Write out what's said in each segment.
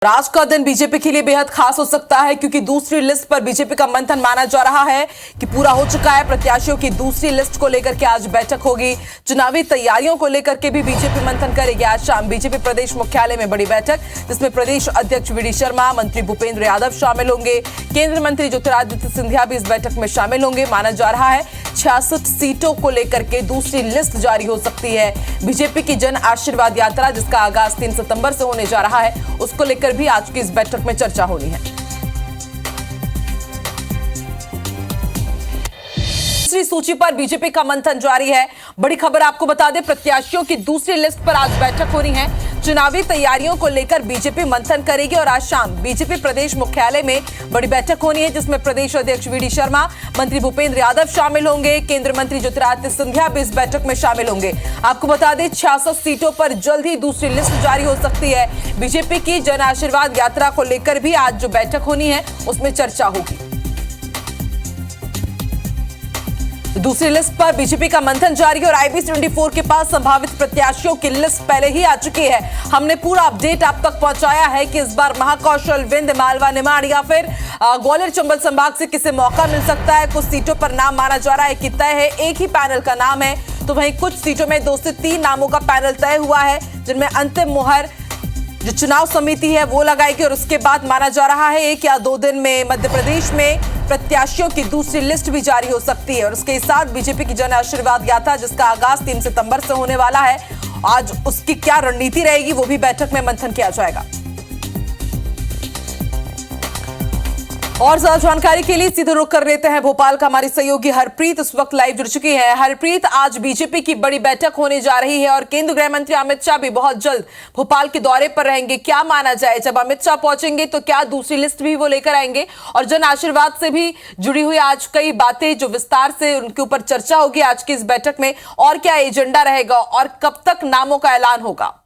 आज का दिन बीजेपी के लिए बेहद खास हो सकता है क्योंकि दूसरी लिस्ट पर बीजेपी का मंथन माना जा रहा है कि पूरा हो चुका है। प्रत्याशियों की दूसरी लिस्ट को लेकर के आज बैठक होगी। चुनावी तैयारियों को लेकर के भी बीजेपी मंथन करेगी। आज शाम बीजेपी प्रदेश मुख्यालय में बड़ी बैठक, जिसमें प्रदेश अध्यक्ष वी डी शर्मा, मंत्री भूपेंद्र यादव शामिल होंगे। केंद्रीय मंत्री ज्योतिरादित्य सिंधिया भी इस बैठक में शामिल होंगे। माना जा रहा है 66 सीटों को लेकर के दूसरी लिस्ट जारी हो सकती है। बीजेपी की जन आशीर्वाद यात्रा, जिसका आगाज 3 सितंबर से होने जा रहा है, उसको लेकर भी आज की इस बैठक में चर्चा होनी है। दूसरी सूची पर बीजेपी का मंथन जारी है। बड़ी खबर आपको बता दें, प्रत्याशियों की दूसरी लिस्ट पर आज बैठक होनी है। चुनावी तैयारियों को लेकर बीजेपी मंथन करेगी और आज शाम बीजेपी प्रदेश मुख्यालय में बड़ी बैठक होनी है, जिसमें प्रदेश अध्यक्ष वी डी शर्मा, मंत्री भूपेंद्र यादव शामिल होंगे। केंद्रीय मंत्री ज्योतिरादित्य सिंधिया भी इस बैठक में शामिल होंगे। आपको बता दें, 66 सीटों पर जल्द ही दूसरी लिस्ट जारी हो सकती है। बीजेपी की जन आशीर्वाद यात्रा को लेकर भी आज जो बैठक होनी है उसमें चर्चा होगी। दूसरी लिस्ट पर बीजेपी का मंथन जारी है और IB74 के पास संभावित प्रत्याशियों की लिस्ट पहले ही आ चुकी है। हमने पूरा अपडेट आप तक पहुंचाया है कि इस बार महाकौशल, विंध्य, मालवा, निमाड़ या फिर ग्वालियर चंबल संभाग से किसे मौका मिल सकता है। कुछ सीटों पर नाम माना जा रहा है कि तय है, एक ही पैनल का नाम है, तो वहीं कुछ सीटों में 2 से 3 नामों का पैनल तय हुआ है, जिनमें अंतिम मुहर जो चुनाव समिति है वो लगाएगी और उसके बाद माना जा रहा है 1 या 2 दिन में मध्य प्रदेश में प्रत्याशियों की दूसरी लिस्ट भी जारी हो सकती है। और उसके साथ बीजेपी की जन आशीर्वाद यात्रा, जिसका आगाज 3 सितंबर से होने वाला है, आज उसकी क्या रणनीति रहेगी वो भी बैठक में मंथन किया जाएगा। और ज्यादा जानकारी के लिए सीधे रुख कर लेते हैं भोपाल का। हमारी सहयोगी हरप्रीत इस वक्त लाइव जुड़ चुकी है। हरप्रीत, आज बीजेपी की बड़ी बैठक होने जा रही है और केंद्रीय गृह मंत्री अमित शाह भी बहुत जल्द भोपाल के दौरे पर रहेंगे। क्या माना जाए, जब अमित शाह पहुंचेंगे तो क्या दूसरी लिस्ट भी वो लेकर आएंगे? और जन आशीर्वाद से भी जुड़ी हुई आज कई बातें जो विस्तार से उनके ऊपर चर्चा होगी आज की इस बैठक में, और क्या एजेंडा रहेगा और कब तक नामों का ऐलान होगा?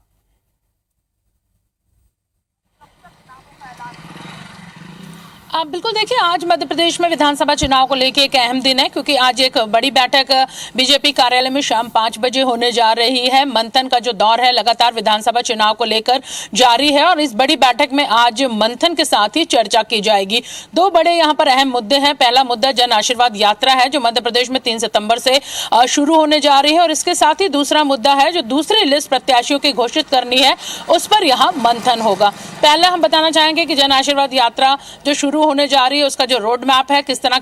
आप बिल्कुल देखिए, आज मध्य प्रदेश में विधानसभा चुनाव को लेकर एक अहम दिन है, क्योंकि आज एक बड़ी बैठक बीजेपी कार्यालय में शाम 5 बजे होने जा रही है। मंथन का जो दौर है लगातार विधानसभा चुनाव को लेकर जारी है और इस बड़ी बैठक में आज मंथन के साथ ही चर्चा की जाएगी। 2 बड़े यहाँ पर अहम मुद्दे हैं। पहला मुद्दा जन आशीर्वाद यात्रा है, जो मध्य प्रदेश में 3 सितंबर से शुरू होने जा रही है, और इसके साथ ही दूसरा मुद्दा है जो दूसरी लिस्ट प्रत्याशियों की घोषित करनी है, उस पर यहाँ मंथन होगा। पहले हम बताना चाहेंगे कि जन आशीर्वाद यात्रा जो शुरू होने जा रही है उसका जो रोड मैप है, किस तरह की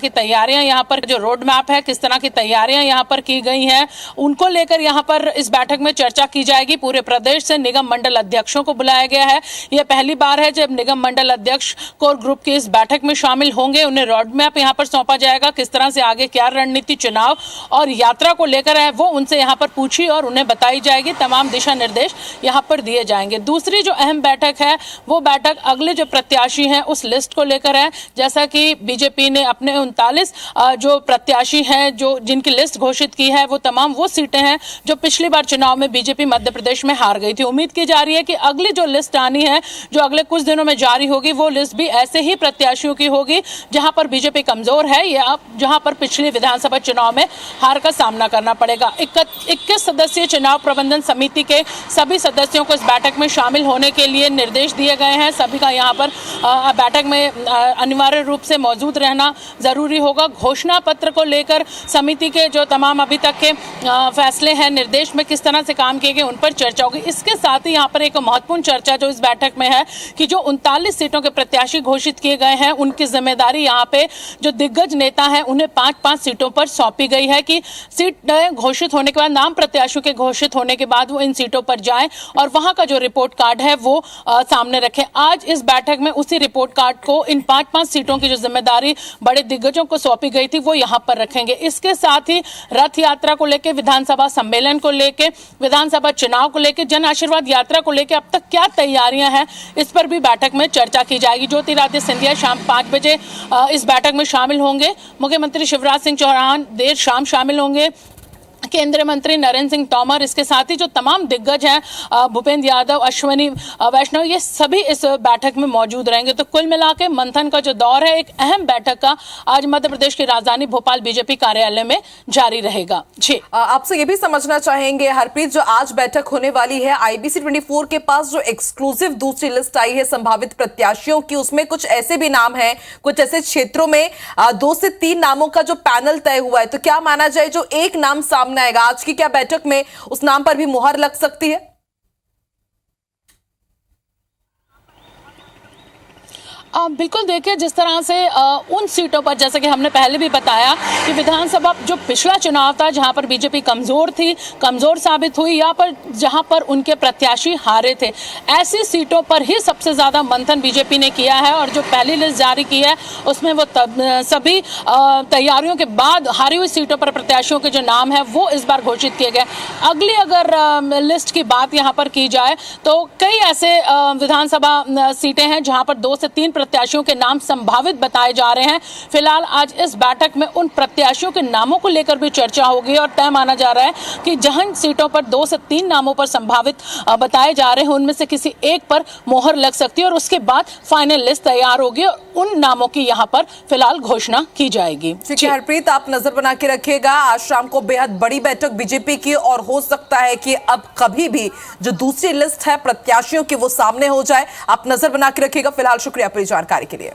तैयारियां यहाँ पर की गई हैं, उनको लेकर यहाँ पर इस बैठक में चर्चा की जाएगी। पूरे प्रदेश से निगम मंडल अध्यक्षों को बुलाया गया है। यह पहली बार है जब निगम मंडल अध्यक्ष कोर ग्रुप की इस बैठक में शामिल होंगे। उन्हें रोड मैप यहाँ पर सौंपा जाएगा, किस तरह से आगे क्या रणनीति चुनाव और यात्रा को लेकर है वो उनसे यहाँ पर पूछी और उन्हें बताई जाएगी। तमाम दिशा निर्देश यहाँ पर दिए जाएंगे। दूसरी जो अहम बैठक है वो बैठक अगले जो प्रत्याशी हैं उस लिस्ट को लेकर है। जैसा कि बीजेपी ने अपने 39 जो प्रत्याशी हैं जो जिनकी लिस्ट घोषित की है, वो तमाम वो सीटें हैं जो पिछली बार चुनाव में बीजेपी मध्य प्रदेश में हार गई थी। उम्मीद की जा रही है कि अगली जो लिस्ट आनी है, जो अगले कुछ दिनों में जारी होगी, वो लिस्ट भी ऐसे ही प्रत्याशियों की होगी जहां पर बीजेपी कमजोर है या जहां पर पिछले विधानसभा चुनाव में हार का सामना करना पड़ेगा। 21 सदस्यीय चुनाव प्रबंधन समिति के सभी सदस्यों को इस बैठक में शामिल होने के लिए निर्देश दिए गए हैं। सभी का यहाँ पर बैठक में अनिवार्य रूप से मौजूद रहना जरूरी होगा। घोषणा पत्र को लेकर समिति के जो तमाम अभी तक के फैसले हैं, निर्देश में किस तरह से काम किए गए, उन पर चर्चा होगी। इसके साथ ही यहाँ पर एक महत्वपूर्ण चर्चा जो इस बैठक में है कि जो 39 सीटों के प्रत्याशी घोषित किए गए हैं, उनकी जिम्मेदारी यहाँ पे जो दिग्गज नेता है उन्हें 5-5 सीटों पर सौंपी गई है कि सीट घोषित होने के बाद, नाम प्रत्याशियों के घोषित होने के बाद वो इन सीटों पर जाएं और वहां का जो रिपोर्ट कार्ड है वो सामने रखें। आज इस बैठक में उसी रिपोर्ट कार्ड को, इन 5-5 सीटों की जो जिम्मेदारी बड़े दिग्गजों को सौंपी गई थी, वो यहां पर रखेंगे। इसके साथ ही रथ यात्रा को लेकर, विधानसभा सम्मेलन को लेकर, विधानसभा चुनाव को लेकर, जन आशीर्वाद यात्रा को लेकर अब तक क्या तैयारियां हैं, इस पर भी बैठक में चर्चा की जाएगी। ज्योतिरादित्य सिंधिया शाम 5 बजे इस बैठक में शामिल होंगे। मुख्यमंत्री शिवराज सिंह चौहान देर शाम शामिल होंगे। केंद्रीय मंत्री नरेंद्र सिंह तोमर, इसके साथ ही जो तमाम दिग्गज हैं भूपेंद्र यादव, अश्विनी वैष्णव, ये सभी इस बैठक में मौजूद रहेंगे। तो कुल मिला के मंथन का जो दौर है एक अहम बैठक का आज मध्य प्रदेश की राजधानी भोपाल बीजेपी कार्यालय में जारी रहेगा। जी, आपसे ये भी समझना चाहेंगे हरप्रीत, जो आज बैठक होने वाली है, IBC 24 के पास जो एक्सक्लूसिव दूसरी लिस्ट आई है संभावित प्रत्याशियों की, उसमें कुछ ऐसे भी नाम हैं, कुछ ऐसे क्षेत्रों में 2 से 3 नामों का जो पैनल तय हुआ है। तो क्या माना जाए जो एक नाम सामने आएगा आज की क्या बैठक में उस नाम पर भी मुहर लग सकती है? बिल्कुल, देखिए जिस तरह से उन सीटों पर, जैसे कि हमने पहले भी बताया कि विधानसभा जो पिछला चुनाव था जहां पर बीजेपी कमजोर साबित हुई, या पर जहां पर उनके प्रत्याशी हारे थे, ऐसी सीटों पर ही सबसे ज्यादा मंथन बीजेपी ने किया है। और जो पहली लिस्ट जारी की है उसमें वो सभी तैयारियों के बाद हारी हुई सीटों पर प्रत्याशियों के जो नाम है वो इस बार घोषित किए गए। अगली अगर लिस्ट की बात यहाँ पर की जाए तो कई ऐसे विधानसभा सीटें हैं जहां पर 2 से 3 प्रत्याशियों के नाम संभावित बताए जा रहे हैं। फिलहाल आज इस बैठक में उन प्रत्याशियों के नामों को लेकर भी चर्चा होगी और तय माना जा रहा है कि जहां सीटों पर 2 से 3 नामों पर संभावित बताए जा रहे हैं उनमें से किसी एक पर मोहर लग सकती है और उसके बाद फाइनल लिस्ट तैयार होगी और उन नामों की यहां पर फिलहाल घोषणा की जाएगी। ठीक है हरप्रीत, आप नजर बना के रखिएगा। आज शाम को बेहद बड़ी बैठक बीजेपी की और हो सकता है कि अब कभी भी जो दूसरी लिस्ट है प्रत्याशियों की वो सामने हो जाए। आप नजर बना के रखिएगा। फिलहाल शुक्रिया पूरी जानकारी के लिए।